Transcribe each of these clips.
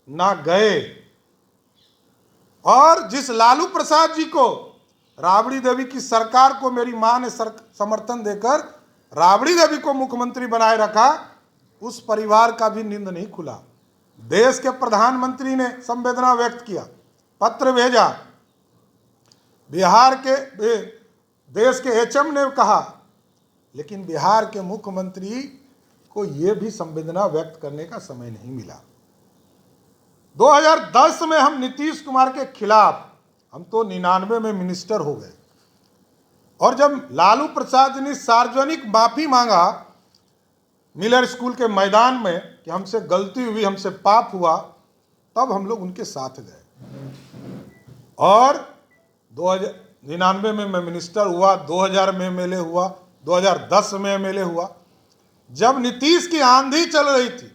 ना गए। और जिस लालू प्रसाद जी को राबड़ी देवी की सरकार को मेरी मां ने समर्थन देकर राबड़ी देवी को मुख्यमंत्री बनाए रखा, उस परिवार का भी नींद नहीं खुला। देश के प्रधानमंत्री ने संवेदना व्यक्त किया, पत्र भेजा, बिहार के देश के एचएम ने कहा, लेकिन बिहार के मुख्यमंत्री को यह भी संवेदना व्यक्त करने का समय नहीं मिला। 2010 में हम नीतीश कुमार के खिलाफ, हम तो 99 में मिनिस्टर हो गए, और जब लालू प्रसाद ने सार्वजनिक माफी मांगा मिलर स्कूल के मैदान में कि हमसे गलती हुई, हमसे पाप हुआ, तब हम लोग उनके साथ गए। और 1999 में मैं मिनिस्टर हुआ, 2000 में एमएलए हुआ, 2010 में एमएलए हुआ। जब नीतीश की आंधी चल रही थी,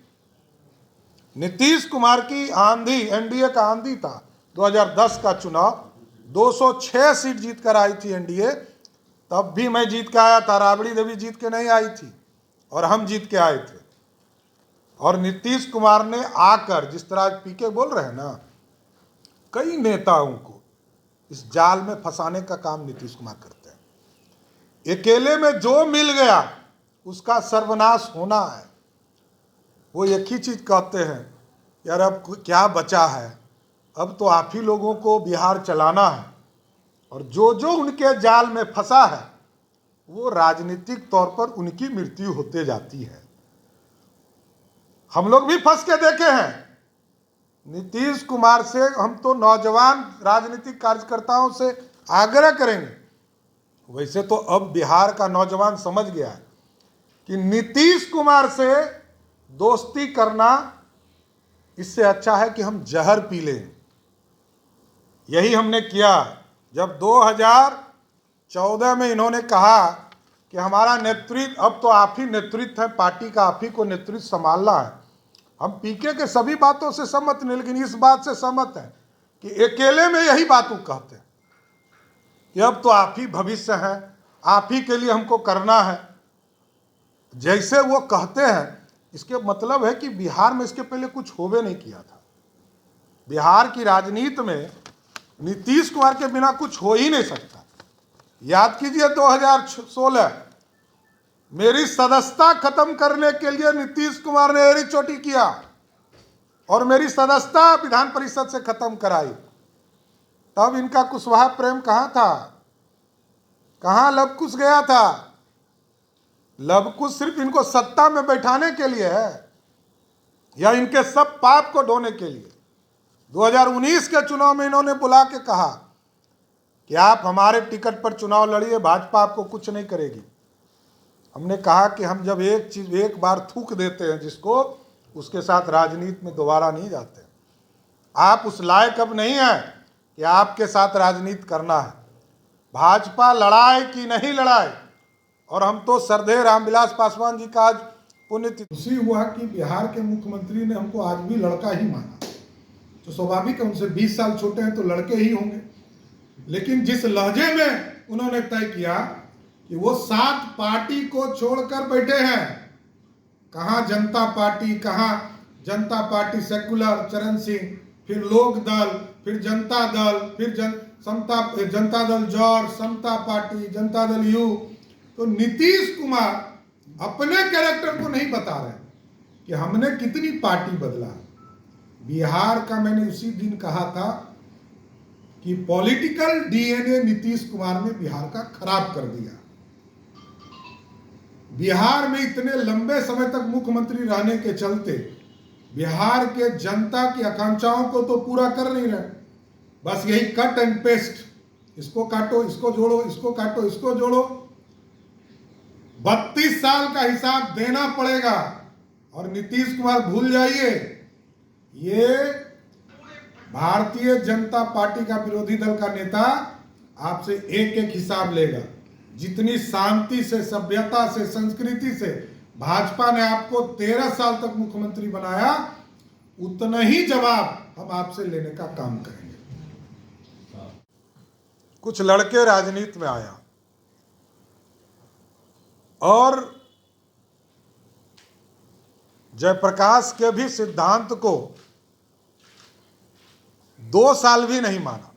नीतीश कुमार की आंधी, एनडीए का आंधी था, 2010 का चुनाव 206 सीट जीत कर आई थी एनडीए, तब भी मैं जीत के आया था, राबड़ी देवी जीत के नहीं आई थी, और हम जीत के आए थे। और नीतीश कुमार ने आकर, जिस तरह पीके बोल रहे हैं ना, कई नेताओं को इस जाल में फंसाने का काम नीतीश कुमार करते हैं। अकेले में जो मिल गया उसका सर्वनाश होना है। वो एक ही चीज कहते हैं, यार अब क्या बचा है, अब तो आप ही लोगों को बिहार चलाना है। और जो जो उनके जाल में फंसा है, वो राजनीतिक तौर पर उनकी मृत्यु होते जाती है। हम लोग भी फंस के देखे हैं। नीतीश कुमार से हम तो नौजवान राजनीतिक कार्यकर्ताओं से आग्रह करेंगे, वैसे तो अब बिहार का नौजवान समझ गया है कि नीतीश कुमार से दोस्ती करना इससे अच्छा है कि हम जहर पी लें। यही हमने किया। जब 2014 में इन्होंने कहा कि हमारा नेतृत्व, अब तो आप ही नेतृत्व है पार्टी का, आप ही को नेतृत्व संभालना है, हम पीके के सभी बातों से सहमत नहीं, लेकिन इस बात से सहमत है कि अकेले में यही बात वो कहते हैं कि अब तो आप ही भविष्य हैं, आप ही के लिए हमको करना है। जैसे वो कहते हैं, इसके मतलब है कि बिहार में इसके पहले कुछ होवे नहीं किया था। बिहार की राजनीति में नीतीश कुमार के बिना कुछ हो ही नहीं सकता। याद कीजिए 2016 मेरी सदस्यता खत्म करने के लिए नीतीश कुमार ने एड़ी चोटी किया और मेरी सदस्यता विधान परिषद से खत्म कराई। तब इनका कुशवाहा प्रेम कहाँ था, कहाँ लव कुश गया था? लव कुश सिर्फ इनको सत्ता में बैठाने के लिए है या इनके सब पाप को ढोने के लिए। 2019 के चुनाव में इन्होंने बुला के कहा कि आप हमारे टिकट पर चुनाव लड़िए, भाजपा आपको कुछ नहीं करेगी। हमने कहा कि हम जब एक चीज एक बार थूक देते हैं जिसको, उसके साथ राजनीति में दोबारा नहीं जाते। आप उस लायक अब नहीं है कि आपके साथ राजनीति करना है। भाजपा लड़ाई की नहीं लड़ाई, और हम तो श्रद्धेय रामविलास पासवान जी का आज पुण्यतिथि हुआ कि बिहार के मुख्यमंत्री ने हमको आज भी लड़का ही माना। तो स्वाभाविक है, उनसे 20 साल छोटे हैं तो लड़के ही होंगे। लेकिन जिस लहजे में उन्होंने तय किया कि वो 7 पार्टी को छोड़कर बैठे हैं, कहाँ जनता पार्टी, कहाँ जनता पार्टी सेकुलर चरण सिंह, फिर लोक दल, फिर जनता दल, फिर जनता दल जौर, समता पार्टी, जनता दल यू। तो नीतीश कुमार अपने कैरेक्टर को नहीं बता रहे कि हमने कितनी पार्टी बदला। बिहार का मैंने उसी दिन कहा था कि पॉलिटिकल डीएनए नीतीश कुमार ने बिहार का खराब कर दिया। बिहार में इतने लंबे समय तक मुख्यमंत्री रहने के चलते बिहार के जनता की आकांक्षाओं को तो पूरा कर नहीं रहे, बस यही कट एंड पेस्ट, इसको काटो, इसको जोड़ो, इसको काटो, इसको जोड़ो। 32 साल का हिसाब देना पड़ेगा। और नीतीश कुमार भूल जाइए, ये भारतीय जनता पार्टी का विरोधी दल का नेता आपसे एक एक हिसाब लेगा। जितनी शांति से, सभ्यता से, संस्कृति से भाजपा ने आपको 13 साल तक मुख्यमंत्री बनाया, उतना ही जवाब हम आपसे लेने का काम करेंगे। कुछ लड़के राजनीति में आया और जयप्रकाश के भी सिद्धांत को 2 साल भी नहीं माना।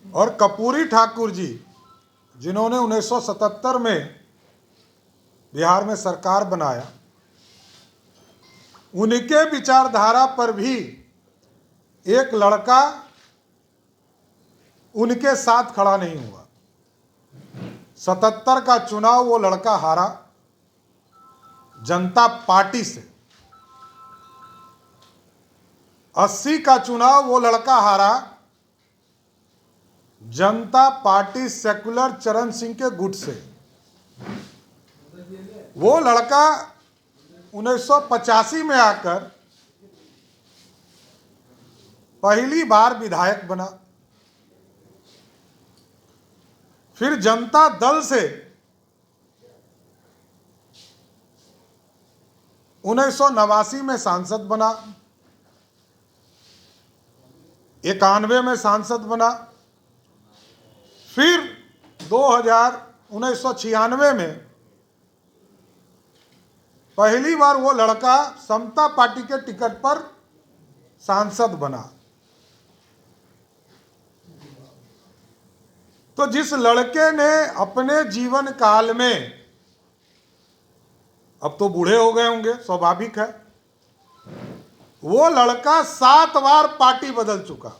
और कर्पूरी ठाकुर जी, जिन्होंने 1977 में बिहार में सरकार बनाया, उनके विचारधारा पर भी एक लड़का उनके साथ खड़ा नहीं हुआ। 77 का चुनाव वो लड़का हारा जनता पार्टी से। 80 का चुनाव वो लड़का हारा जनता पार्टी सेकुलर चरण सिंह के गुट से। वो लड़का 1985 में आकर पहली बार विधायक बना। फिर जनता दल से 1989 में सांसद बना, 91 में सांसद बना। फिर 1996 में पहली बार वो लड़का समता पार्टी के टिकट पर सांसद बना। तो जिस लड़के ने अपने जीवन काल में, अब तो बूढ़े हो गए होंगे, स्वाभाविक है, वो लड़का 7 बार पार्टी बदल चुका।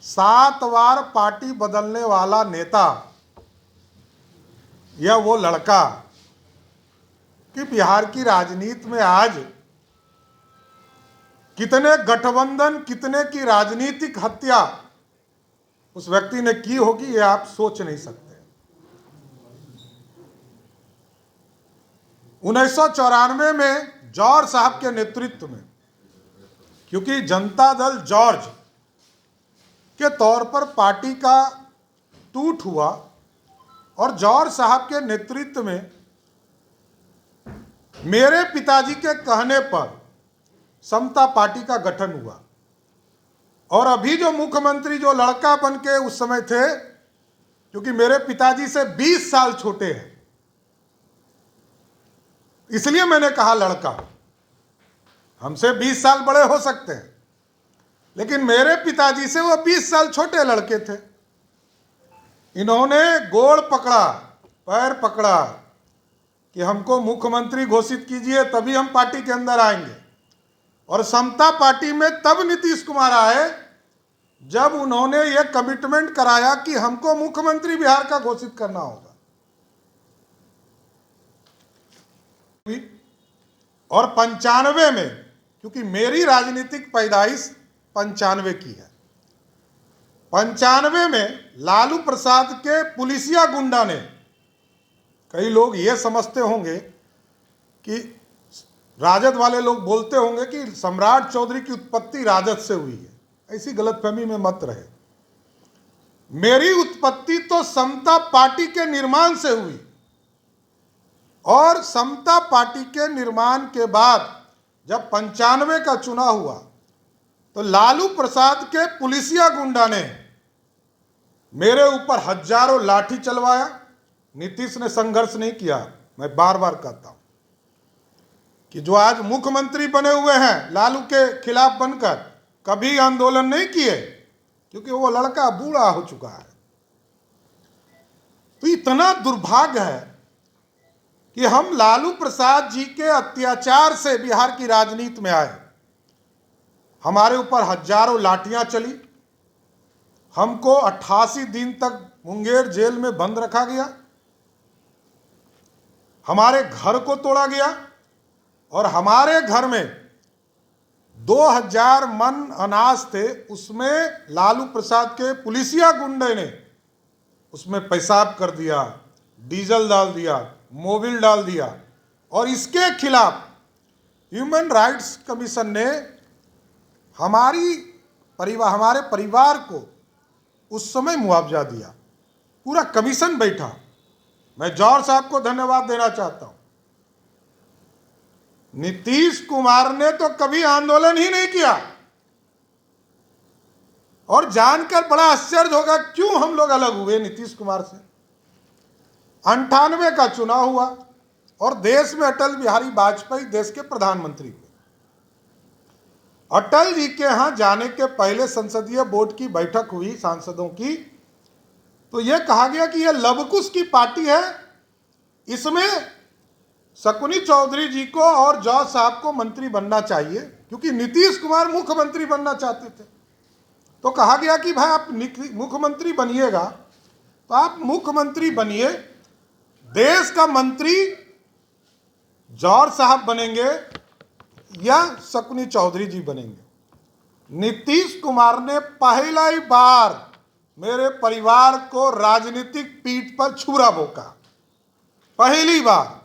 7 बार पार्टी बदलने वाला नेता या वो लड़का कि बिहार की राजनीति में आज कितने गठबंधन, कितने की राजनीतिक हत्या उस व्यक्ति ने की होगी, ये आप सोच नहीं सकते। 1994 में जॉर्ज साहब के नेतृत्व में, क्योंकि जनता दल जॉर्ज के तौर पर पार्टी का टूट हुआ और जॉर्ज साहब के नेतृत्व में मेरे पिताजी के कहने पर समता पार्टी का गठन हुआ। और अभी जो मुख्यमंत्री जो लड़का बन के उस समय थे, क्योंकि मेरे पिताजी से 20 साल छोटे हैं, इसलिए मैंने कहा लड़का, हमसे 20 साल बड़े हो सकते हैं, लेकिन मेरे पिताजी से वो 20 साल छोटे लड़के थे। इन्होंने गोड़ पकड़ा, पैर पकड़ा कि हमको मुख्यमंत्री घोषित कीजिए, तभी हम पार्टी के अंदर आएंगे। और समता पार्टी में तब नीतीश कुमार आए जब उन्होंने ये कमिटमेंट कराया कि हमको मुख्यमंत्री बिहार का घोषित करना होगा। और 95 में, क्योंकि मेरी राजनीतिक पैदाइश 95 की है, 95 में लालू प्रसाद के पुलिसिया गुंडा ने, कई लोग ये समझते होंगे कि राजद वाले लोग बोलते होंगे कि सम्राट चौधरी की उत्पत्ति राजद से हुई है, ऐसी गलतफहमी में मत रहे। मेरी उत्पत्ति तो समता पार्टी के निर्माण से हुई और समता पार्टी के निर्माण के बाद जब 95 का चुनाव हुआ तो लालू प्रसाद के पुलिसिया गुंडा ने मेरे ऊपर हजारों लाठी चलवाया। नीतीश ने संघर्ष नहीं किया। मैं बार बार कहता हूं कि जो आज मुख्यमंत्री बने हुए हैं लालू के खिलाफ बनकर, कभी आंदोलन नहीं किए, क्योंकि वो लड़का बूढ़ा हो चुका है। तो इतना दुर्भाग्य है कि हम लालू प्रसाद जी के अत्याचार से बिहार की राजनीति में आए। हमारे ऊपर हजारों लाठियां चली, हमको 88 दिन तक मुंगेर जेल में बंद रखा गया, हमारे घर को तोड़ा गया और हमारे घर में 2000 मन अनाज थे, उसमें लालू प्रसाद के पुलिसिया गुंडे ने उसमें पेशाब कर दिया, डीजल डाल दिया, मोबिल डाल दिया। और इसके खिलाफ ह्यूमन राइट्स कमीशन ने हमारे परिवार को उस समय मुआवजा दिया। पूरा कमीशन बैठा। मैं जौहर साहब को धन्यवाद देना चाहता हूं। नीतीश कुमार ने तो कभी आंदोलन ही नहीं किया। और जानकर बड़ा आश्चर्य होगा क्यों हम लोग अलग हुए नीतीश कुमार से। 98 का चुनाव हुआ, और देश में अटल बिहारी वाजपेयी देश के प्रधानमंत्री हुए। अटल जी के यहाँ जाने के पहले संसदीय बोर्ड की बैठक हुई सांसदों की, तो यह कहा गया कि यह लवकुश की पार्टी है, इसमें शकुनी चौधरी जी को और जॉर्ज साहब को मंत्री बनना चाहिए, क्योंकि नीतीश कुमार मुख्यमंत्री बनना चाहते थे। तो कहा गया कि भाई आप मुख्यमंत्री बनिएगा तो आप मुख्यमंत्री बनिए, देश का मंत्री जॉर्ज साहब बनेंगे या शकुनी चौधरी जी बनेंगे। नीतीश कुमार ने पहला ही बार मेरे परिवार को राजनीतिक पीठ पर छुरा भोंका, पहली बार।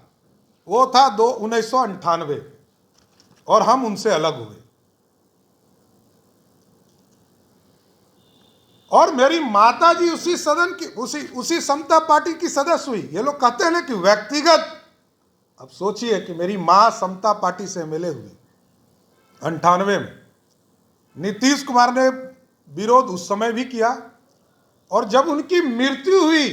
वो था 1998 और हम उनसे अलग हुए। और मेरी माता जी उसी सदन की उसी समता पार्टी की सदस्य हुई। ये लोग कहते हैं ना कि व्यक्तिगत, अब सोचिए कि मेरी मां समता पार्टी से मिले हुए 98 में। नीतीश कुमार ने विरोध उस समय भी किया, और जब उनकी मृत्यु हुई,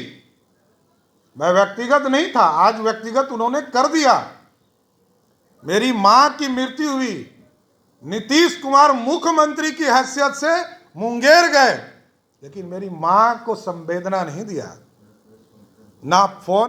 मैं व्यक्तिगत नहीं था, आज व्यक्तिगत उन्होंने कर दिया। मेरी मां की मृत्यु हुई, नीतीश कुमार मुख्यमंत्री की हैसियत से मुंगेर गए, लेकिन मेरी मां को संवेदना नहीं दिया, ना फोन